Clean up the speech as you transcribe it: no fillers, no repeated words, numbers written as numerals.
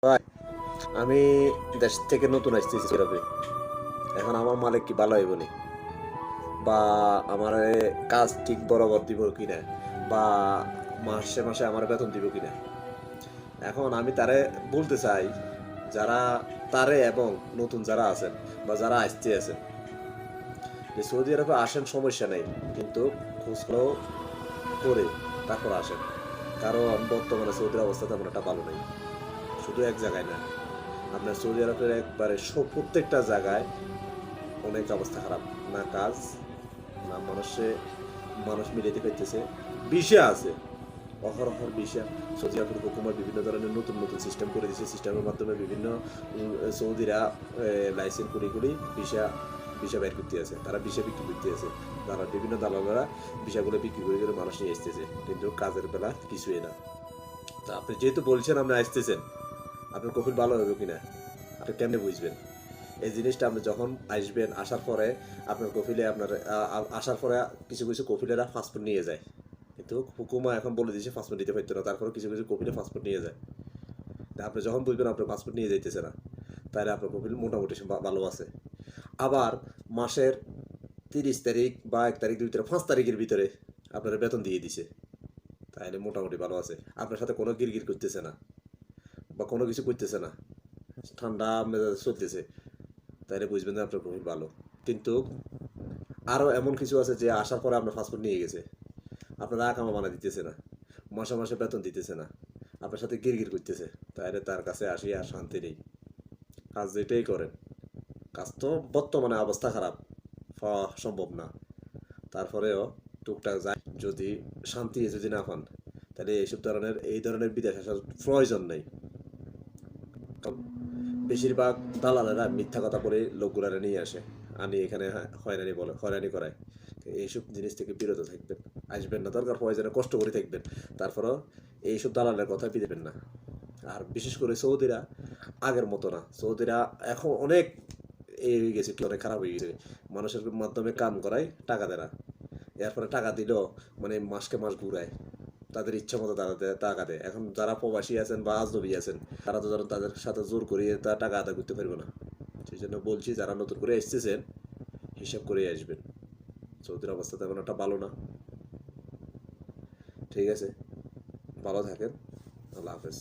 ভাই, আমি দেশ থেকে নতুন আসতেছি সেরকম। এখন আমার মালিক কি ভালো হইব নি, বা আমার কাজ ঠিক বরাবর দিব কিনা, বা মাসে মাসে আমার বেতন দিব কিনা। এখন আমি তারে বলতে চাই, যারা তারে এবং নতুন যারা আছেন বা যারা আসতে আছেন, যে সৌদি আরবে আসেন সমস্যা নেই, কিন্তু খোঁজখবর করে তারপর আসেন। কারণ বর্তমানে সৌদির অবস্থা তেমন একটা ভালো নেই, শুধু এক জায়গায় না, আপনার সৌদি আরবের একবারে প্রত্যেকটা জায়গায় অনেক অবস্থা খারাপ। না কাজ, না মানুষ মিলাইতে পারতেছে। বিষয় আছে, অহরহর বিষয়। সৌদি আরবের হুকুমত বিভিন্ন ধরনের নতুন নতুন সিস্টেম করে দিয়েছে। সিস্টেমের মাধ্যমে বিভিন্ন সৌদিরা লাইসেন্স করি ভিসা ভিসা বের করতে আছে, তারা ভিসা বিক্রি করতে আছে। তারা বিভিন্ন দালালরা ভিসাগুলো বিক্রি করে করে মানুষ নিয়ে আসতেছে, কিন্তু কাজের বেলা কিছুই না। তা আপনি যেহেতু বলছেন আপনি আসতেছেন, আপনার কফিল ভালো হবে কিনা আপনি কেমনে বুঝবেন? এই জিনিসটা আপনি যখন আসবেন, আসার পরে আপনার কফিলে আপনার আসার পরে কিছু কিছু কফিলেরা পাসপোর্ট নিয়ে যায়, কিন্তু হুকুমা এখন বলে দিয়েছে পাসপোর্ট দিতে পারতো না, তারপরে কিছু কিছু কফিলে পাসপোর্ট নিয়ে যায়। তা আপনি যখন বুঝবেন আপনার পাসপোর্ট নিয়ে যাইতেছে না, তাহলে আপনার কফিল মোটামুটি ভালো আছে। আবার মাসের 30 তারিখ বা 1 তারিখ 2 তারিখ 5 তারিখের ভিতরে আপনার বেতন দিয়ে দিছে, তাহলে মোটামুটি ভালো আছে। আপনার সাথে কোনো গিরগির করতেছে না বা কোনো কিছু করতেছে না, ঠান্ডা মেজাজ চলতেছে, তাইলে বুঝবেন যে আপনার প্রফিট ভালো। কিন্তু আরও এমন কিছু আছে যে আসার পরে আপনার পাসপোর্ট নিয়ে গেছে, আপনার আকামা বানা দিতেছে না, মাসে মাসে বেতন দিতেছে না, আপনার সাথে গিরগির করতেছে, তাহলে তার কাছে আসি আর শান্তি নেই। কাজ যেটাই করেন, কাজ তো বর্তমানে অবস্থা খারাপ, পাওয়া সম্ভব না। তারপরেও টুকটাক যায়, যদি শান্তি যদি না পান, তাহলে এই ধরনের বিদেশ আসার প্রয়োজন নেই। বেশিরভাগ দালালেরা মিথ্যা কথা বলে লোকগুলারে নিয়ে আসে, আনি এখানে হয়রানি বলে হয়রানি করায়। এইসব জিনিস থেকে বিরত থাকবেন, আসবেন না। দরকার প্রয়োজনে কষ্ট করে থাকবেন, তারপরেও এইসব দালালের কথা দিবেন না। আর বিশেষ করে সৌদিরা আগের মতো না, সৌদিরা এখন অনেক এই হয়ে গেছে, অনেক খারাপ হয়ে গেছে। মানুষের মাধ্যমে কাম করায়, টাকা দেয় না, এরপরে টাকা দিলেও মানে মাসকে মাস ঘুরায়, তাদের ইচ্ছা মতো টাকা দেয়। এখন যারা প্রবাসী আছেন বা আজনবী আছেন, তারা তো ধরেন তাদের সাথে জোর করিয়ে তা টাকা আদায় করতে পারবে না। সেই জন্য বলছি, যারা নতুন করে এসেছেন হিসাব করে আসবেন। সৌদির অবস্থা তেমন একটা ভালো না। ঠিক আছে, ভালো থাকেন। আল্লাহ হাফেজ।